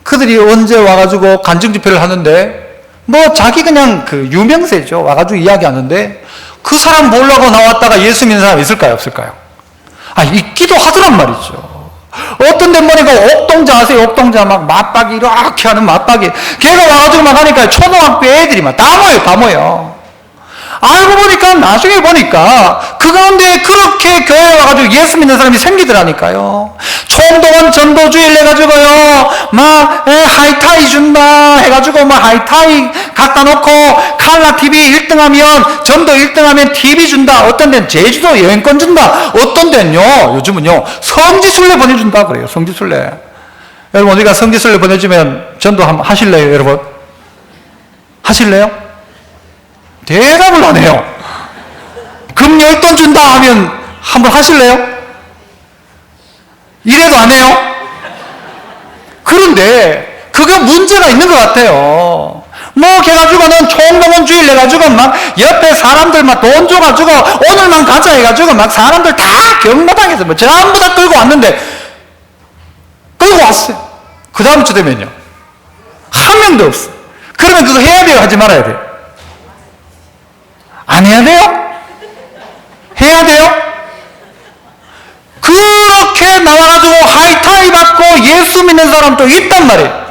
그들이 언제 와가지고 간증 집회를 하는데, 뭐 자기 그냥 그 유명세죠. 와가지고 이야기하는데, 그 사람 보려고 나왔다가 예수 믿는 사람 있을까요, 없을까요? 있기도 하더란 말이죠. 어떤 데 보니까 옥동자 아세요? 옥동자 막 맞박이 이렇게 하는 맞박이. 걔가 와가지고 막 하니까 초등학교 애들이 막 다 모여, 다 모여. 알고 보니까, 나중에 보니까 그 가운데 그렇게 교회에 와가지고 예수 믿는 사람이 생기더라니까요. 총동원 전도주일 해가지고요, 막 하이타이 준다 해가지고 막 하이타이 갖다 놓고 칼라 TV 1등하면, 전도 1등하면 TV 준다. 어떤 데는 제주도 여행권 준다. 어떤 데는요, 요즘은요 성지순례 보내준다 그래요. 성지순례. 여러분 우리가 성지순례 보내주면 전도 한번 하실래요, 여러분? 하실래요? 대답을 안 해요. 금 10돈 준다 하면 한번 하실래요? 이래도 안 해요? 그런데 그게 문제가 있는 것 같아요. 뭐 해가지고는 총동원주의를 해가지고 막 옆에 사람들 막 돈 줘가지고 오늘만 가자 해가지고 막 사람들 다 경마당에서 뭐 전부 다 끌고 왔는데 끌고 왔어요. 그 다음 주 되면요 한 명도 없어. 그러면 그거 해야 돼요, 하지 말아야 돼요? 안 해야 돼요? 해야 돼요? 그렇게 나와가지고 하이타이 받고 예수 믿는 사람도 있단 말이에요.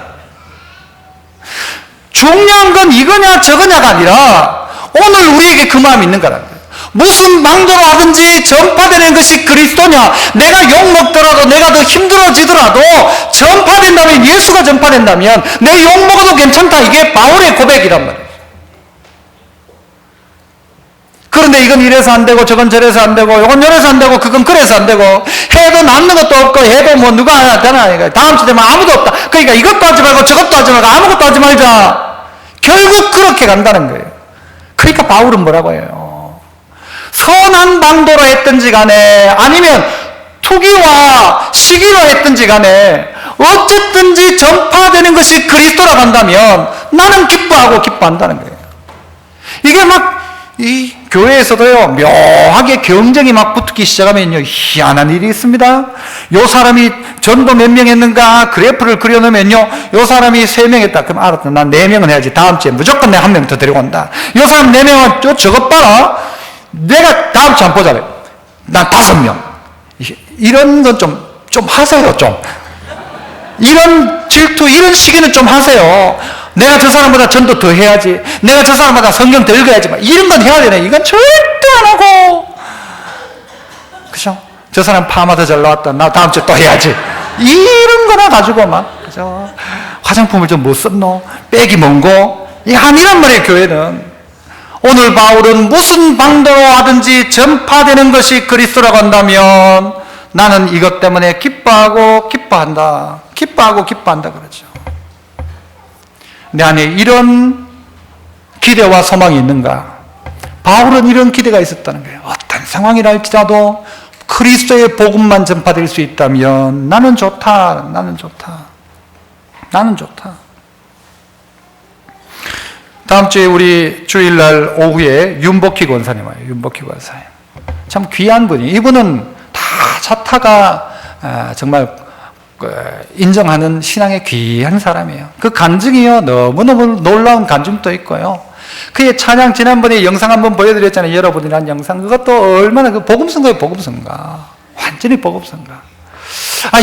중요한 건 이거냐 저거냐가 아니라 오늘 우리에게 그 마음이 있는 거라는 거예요. 무슨 방도로 하든지 전파되는 것이 그리스도냐. 내가 욕먹더라도 내가 더 힘들어지더라도 전파된다면, 예수가 전파된다면 내 욕먹어도 괜찮다. 이게 바울의 고백이란 말이에요. 그런데 이건 이래서 안 되고 저건 저래서 안 되고 이건 이래서 안 되고 그건 그래서 안 되고 해도 남는 것도 없고 해도 뭐 누가 하나 되나. 다음 주 되면 아무도 없다. 그러니까 이것도 하지 말고 저것도 하지 말고 아무것도 하지 말자. 결국 그렇게 간다는 거예요. 그러니까 바울은 뭐라고 해요? 선한 방도로 했든지 간에 아니면 투기와 시기로 했든지 간에 어쨌든지 전파되는 것이 그리스도라고 한다면 나는 기뻐하고 기뻐한다는 거예요. 이게 막 이 교회에서도요 묘하게 경쟁이 막 붙기 시작하면요 희한한 일이 있습니다. 요 사람이 전도 몇 명 했는가 그래프를 그려놓으면요 요 사람이 3명 했다. 그럼 알았다. 난 4명은 해야지. 다음 주에 무조건 내가 1명 더 데리고 온다. 요 사람 4명은 저것 봐라. 내가 다음 주에 한번 보자. 난 5명. 이런 건 좀 하세요. 좀 이런 질투 이런 시기는 좀 하세요. 내가 저 사람보다 전도 더 해야지. 내가 저 사람보다 성경 더 읽어야지. 이런 건 해야 되네. 이건 절대 안 하고. 그죠? 저 사람 파마 더 잘 나왔다. 나 다음 주에 또 해야지. 이런 거나 가지고 막, 그죠? 화장품을 좀 못 썼노? 백이 뭔고? 이란 말이에요, 교회는. 오늘 바울은 무슨 방도로 하든지 전파되는 것이 그리스도라고 한다면 나는 이것 때문에 기뻐하고 기뻐한다. 기뻐하고 기뻐한다 그러죠. 내 안에 이런 기대와 소망이 있는가? 바울은 이런 기대가 있었다는 거예요. 어떤 상황이라 할지라도 그리스도의 복음만 전파될 수 있다면 나는 좋다. 나는 좋다. 나는 좋다. 다음 주에 우리 주일날 오후에 윤복희 권사님 와요. 윤복희 권사님. 참 귀한 분이. 이분은 다 자타가 정말 인정하는 신앙의 귀한 사람이에요. 그 간증이요 너무너무 놀라운 간증도 있고요. 그의 찬양 지난번에 영상 한번 보여드렸잖아요. 여러분이란 영상. 그것도 얼마나 그 복음성가예요. 복음성가. 완전히 복음성가.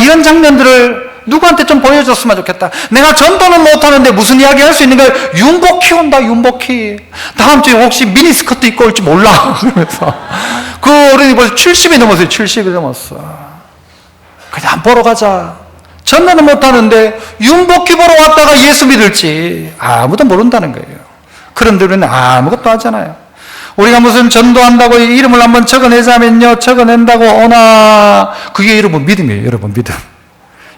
이런 장면들을 누구한테 좀 보여줬으면 좋겠다. 내가 전도는 못하는데 무슨 이야기 할 수 있는 걸 윤복희 온다. 윤복희. 다음 주에 혹시 미니스커트 입고 올지 몰라. 그러면서 그 어른이 벌써 70이 넘었어요. 70이 넘었어. 그냥 보러 가자. 전도는 못하는데 윤복희 보러 왔다가 예수 믿을지 아무도 모른다는 거예요. 그런데 우리는 아무것도 하잖아요. 우리가 무슨 전도한다고 이름을 한번 적어내자면요 적어낸다고 오나 그게 여러분 믿음이에요. 여러분 믿음.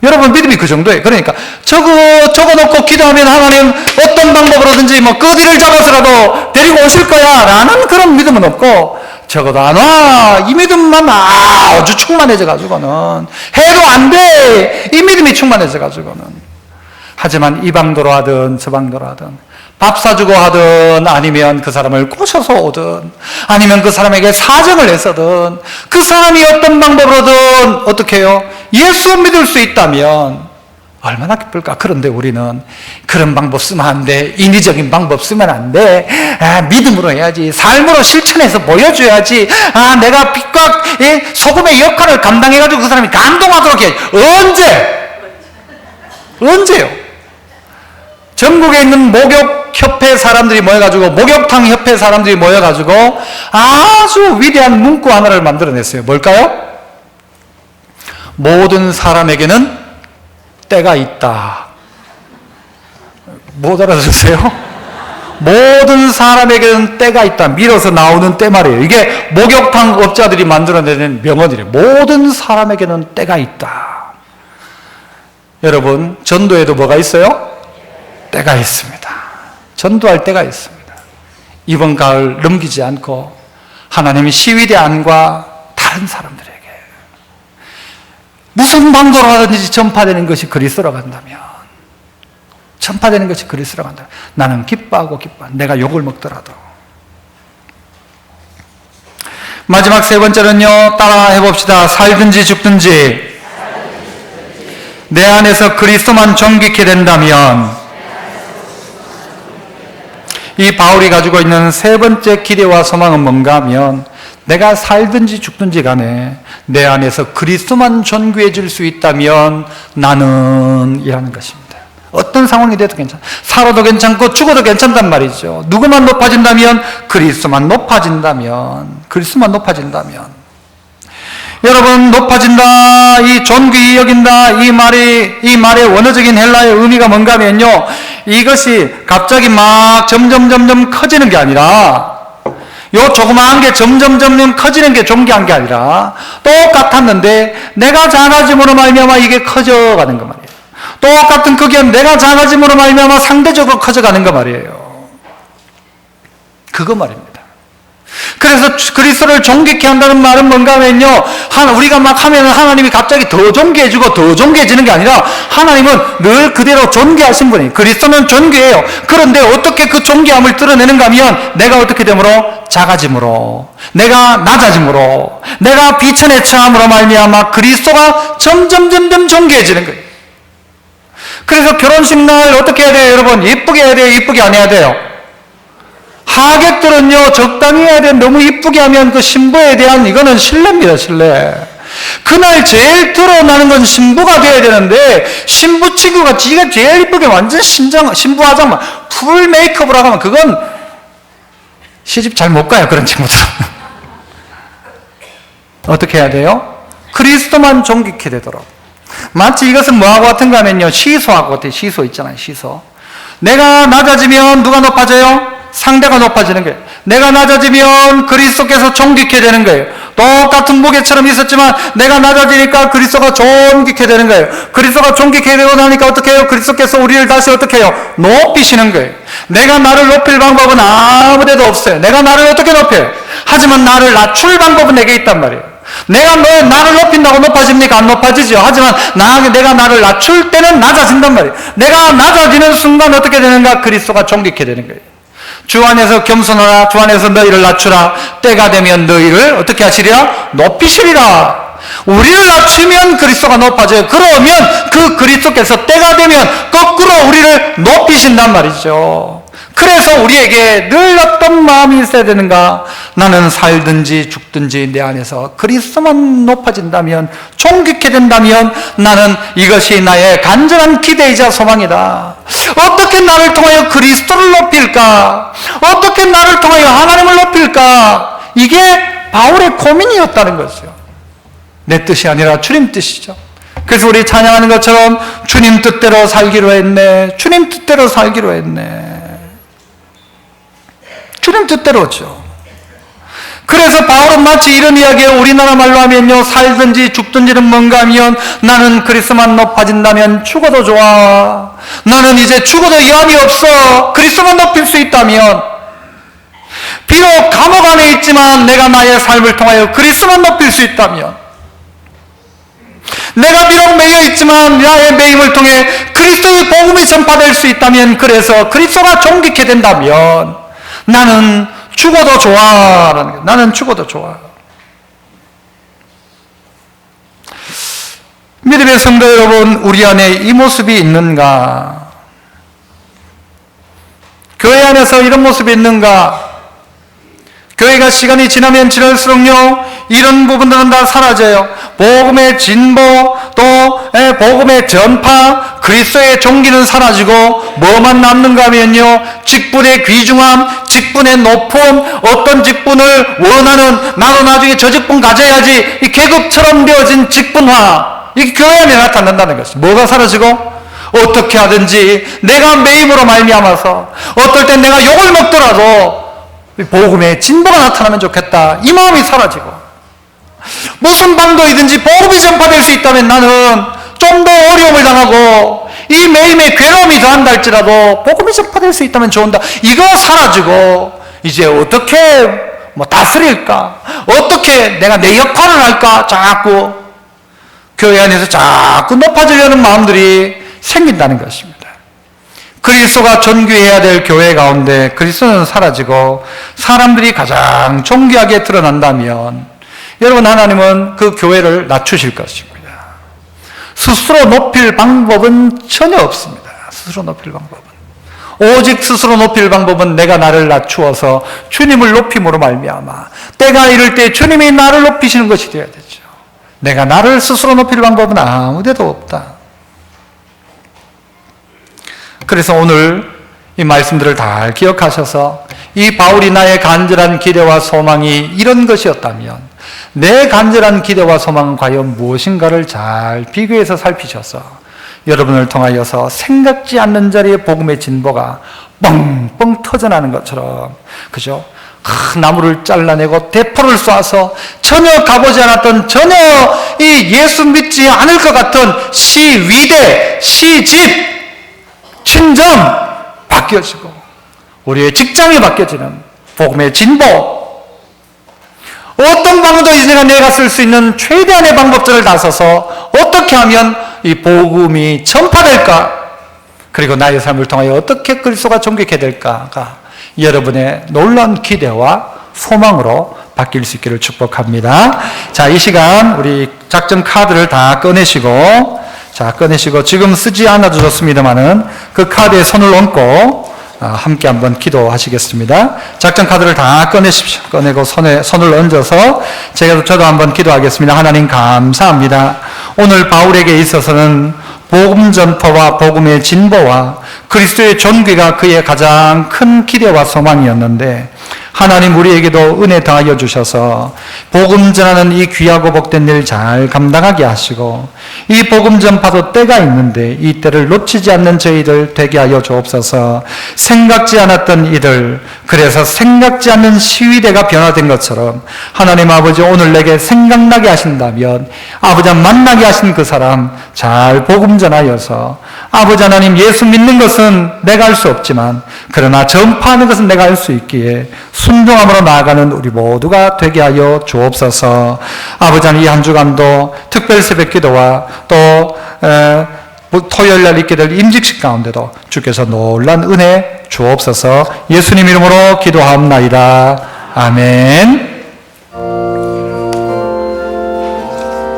여러분 믿음이 그 정도예요. 그러니까 적어놓고 기도하면 하나님 어떤 방법으로든지 뭐 거지를 잡아서라도 데리고 오실 거야 라는 그런 믿음은 없고, 적어도 안 와. 이 믿음만 아주 충만해져가지고는 해도 안 돼. 이 믿음이 충만해져가지고는. 하지만 이 방도로 하든 저 방도로 하든 밥 사주고 하든 아니면 그 사람을 꼬셔서 오든 아니면 그 사람에게 사정을 해서든 그 사람이 어떤 방법으로든 어떻게 해요? 예수 믿을 수 있다면 얼마나 기쁠까? 그런데 우리는 그런 방법 쓰면 안 돼. 인위적인 방법 쓰면 안 돼. 믿음으로 해야지. 삶으로 실천해서 보여줘야지. 내가 빛과 소금의 역할을 감당해가지고 그 사람이 감동하도록 해야지. 언제요? 전국에 있는 목욕협회 사람들이 모여가지고, 목욕탕 협회 사람들이 모여가지고 아주 위대한 문구 하나를 만들어냈어요. 뭘까요? 모든 사람에게는 때가 있다. 못 알아들으세요? 모든 사람에게는 때가 있다. 밀어서 나오는 때 말이에요. 이게 목욕탕 업자들이 만들어내는 명언이래요. 모든 사람에게는 때가 있다. 여러분, 전도에도 뭐가 있어요? 때가 있습니다. 전도할 때가 있습니다. 이번 가을 넘기지 않고 하나님의 시위대 안과 다른 사람들에게 무슨 방도로 하든지 전파되는 것이 그리스도라고 한다면 전파되는 것이 그리스도라고 한다. 나는 기뻐하고 내가 욕을 먹더라도. 마지막 세 번째는요, 따라 해봅시다. 살든지 죽든지 내 안에서 그리스도만 존귀케 된다면, 이 바울이 가지고 있는 세 번째 기대와 소망은 뭔가 하면, 내가 살든지 죽든지 간에 내 안에서 그리스도만 존귀해질 수 있다면 나는 이라는 것입니다. 어떤 상황이 돼도 괜찮아. 살아도 괜찮고 죽어도 괜찮단 말이죠. 누구만 높아진다면? 그리스도만 높아진다면. 그리스도만 높아진다면. 여러분, 높아진다, 이 존귀히 여긴다, 이 말의 원어적인 헬라의 의미가 뭔가 하면요, 이것이 갑자기 막 점점 커지는 게 아니라, 요 조그마한 게 점점 커지는 게 존귀한 게 아니라, 똑같았는데 내가 작아짐으로 말미암아 이게 커져가는 거 말이에요. 똑같은 크기는 내가 작아짐으로 말미암아 상대적으로 커져가는 거 말이에요. 그거 말입니다. 그래서 그리스도를 존귀케 한다는 말은 뭔가 하면요, 우리가 막 하면 하나님이 갑자기 더 존귀해지고 더 존귀해지는 게 아니라, 하나님은 늘 그대로 존귀하신 분이에요. 그리스도는 존귀해요. 그런데 어떻게 그 존귀함을 드러내는가 하면, 내가 어떻게 되므로? 작아짐으로, 내가 낮아짐으로, 내가 비천에 처함으로 말미암아 그리스도가 점점 존귀해지는 거예요. 그래서 결혼식 날 어떻게 해야 돼요, 여러분? 예쁘게 해야 돼요, 예쁘게 안 해야 돼요? 하객들은요, 적당히 해야 돼. 너무 이쁘게 하면 그 신부에 대한, 이거는 신뢰입니다, 신뢰. 그날 제일 드러나는 건 신부가 돼야 되는데, 신부 친구가 지가 제일 이쁘게 완전 신부 화장만 풀 메이크업을 하면, 그건 시집 잘 못 가요, 그런 친구들은. 어떻게 해야 돼요? 그리스도만 존귀케 되도록. 마치 이것은 뭐하고 같은가 하면요, 시소하고 같아요. 시소 있잖아요, 시소. 내가 낮아지면 누가 높아져요? 상대가 높아지는 거예요. 내가 낮아지면 그리스도께서 존귀케 되는 거예요. 똑같은 무게처럼 있었지만 내가 낮아지니까 그리스도가 존귀케 되는 거예요. 그리스도가 존귀케 되고 나니까 어떻게 해요? 그리스도께서 우리를 다시 어떻게 해요? 높이시는 거예요. 내가 나를 높일 방법은 아무데도 없어요. 내가 나를 어떻게 높여요? 하지만 나를 낮출 방법은 내게 있단 말이에요. 내가 나를 높인다고 높아집니까? 안 높아지죠. 하지만 내가 나를 낮출 때는 낮아진단 말이에요. 내가 낮아지는 순간 어떻게 되는가? 그리스도가 존귀케 되는 거예요. 주 안에서 겸손하라. 주 안에서 너희를 낮추라. 때가 되면 너희를 어떻게 하시리라? 높이시리라. 우리를 낮추면 그리스도가 높아져요. 그러면 그 그리스도께서 때가 되면 거꾸로 우리를 높이신단 말이죠. 그래서 우리에게 늘 어떤 마음이 있어야 되는가? 나는 살든지 죽든지 내 안에서 그리스도만 높아진다면, 존귀케 된다면, 나는 이것이 나의 간절한 기대이자 소망이다. 어떻게 나를 통하여 그리스도를 높일까? 어떻게 나를 통하여 하나님을 높일까? 이게 바울의 고민이었다는 것이죠. 내 뜻이 아니라 주님 뜻이죠. 그래서 우리 찬양하는 것처럼 주님 뜻대로 살기로 했네. 주님 뜻대로 살기로 했네. 주님 뜻대로죠. 그래서 바울은 마치 이런 이야기예요. 우리나라 말로 하면요, 살든지 죽든지는 뭔가 하면, 나는 그리스도만 높아진다면 죽어도 좋아. 나는 이제 죽어도 여함이 없어. 그리스도만 높일 수 있다면, 비록 감옥 안에 있지만 내가 나의 삶을 통하여 그리스도만 높일 수 있다면, 내가 비록 매여 있지만 나의 매임을 통해 그리스도의 복음이 전파될 수 있다면, 그래서 그리스도가 존귀케 된다면 나는 죽어도 좋아라는 거예요. 나는 죽어도 좋아. 믿음의 성도 여러분, 우리 안에 이 모습이 있는가? 교회 안에서 이런 모습이 있는가? 교회가 시간이 지나면 지날수록요, 이런 부분들은 다 사라져요. 복음의 진보, 또 복음의 전파, 그리스도의 종기는 사라지고 뭐만 남는가 하면요, 직분의 귀중함, 직분의 높음, 어떤 직분을 원하는, 나도 나중에 저 직분 가져야지, 이 계급처럼 되어진 직분화, 이게 교회 안에 나타난다는 것이죠. 뭐가 사라지고? 어떻게 하든지 내가 매임으로 말미암아서, 어떨 땐 내가 욕을 먹더라도 복음의 진보가 나타나면 좋겠다, 이 마음이 사라지고, 무슨 방도이든지 복음이 전파될 수 있다면 나는 좀 더 어려움을 당하고 이 매임에 괴로움이 더한다 할지라도 복음이 전파될 수 있다면 좋은다, 이거 사라지고 이제 어떻게 다스릴까, 어떻게 내가 내 역할을 할까, 자꾸 교회 안에서 자꾸 높아지려는 마음들이 생긴다는 것입니다. 그리스도가 존귀해야 될 교회 가운데 그리스도는 사라지고 사람들이 가장 존귀하게 드러난다면 여러분, 하나님은 그 교회를 낮추실 것입니다. 스스로 높일 방법은 전혀 없습니다. 스스로 높일 방법은. 오직 스스로 높일 방법은 내가 나를 낮추어서 주님을 높임으로 말미암아 때가 이를 때 주님이 나를 높이시는 것이 되어야 되죠. 내가 나를 스스로 높일 방법은 아무데도 없다. 그래서 오늘 이 말씀들을 다 기억하셔서 이 바울이 나의 간절한 기대와 소망이 이런 것이었다면 내 간절한 기대와 소망은 과연 무엇인가를 잘 비교해서 살피셔서 여러분을 통하여서 생각지 않는 자리에 복음의 진보가 뻥뻥 터져나는 것처럼, 그죠? 나무를 잘라내고 대포를 쏴서 전혀 가보지 않았던, 전혀 이 예수 믿지 않을 것 같은 시위대, 시집, 친정 바뀌어지고 우리의 직장이 바뀌어지는 복음의 진보, 어떤 방법도 이제는 내가 쓸 수 있는 최대한의 방법들을 다 써서 어떻게 하면 이 복음이 전파될까, 그리고 나의 삶을 통하여 어떻게 그리스도가 존귀케 될까가 여러분의 놀라운 기대와 소망으로 바뀔 수 있기를 축복합니다. 자, 이 시간 우리 작전 카드를 다 꺼내시고, 지금 쓰지 않아도 좋습니다만은 그 카드에 손을 얹고 함께 한번 기도하시겠습니다. 작전 카드를 다 꺼내십시오. 꺼내고 손을 얹어서 저도 한번 기도하겠습니다. 하나님 감사합니다. 오늘 바울에게 있어서는 복음 전파와 복음의 진보와 그리스도의 존귀가 그의 가장 큰 기대와 소망이었는데, 하나님 우리에게도 은혜 더하여 주셔서 복음 전하는 이 귀하고 복된 일 잘 감당하게 하시고, 이 복음 전파도 때가 있는데 이 때를 놓치지 않는 저희들 되게 하여 주옵소서. 생각지 않았던 이들, 그래서 생각지 않는 시위대가 변화된 것처럼 하나님 아버지, 오늘 내게 생각나게 하신다면 아버지 만나게 하신 그 사람 잘 복음 전하여서, 아버지 하나님, 예수 믿는 것은 내가 할 수 없지만 그러나 전파하는 것은 내가 할 수 있기에 순종함으로 나아가는 우리 모두가 되게 하여 주옵소서. 아버지 하나님, 이 한 주간도 특별 새벽 기도와 또 토요일 날 있게 될 임직식 가운데도 주께서 놀란 은혜 주옵소서. 예수님 이름으로 기도하옵나이다. 아멘.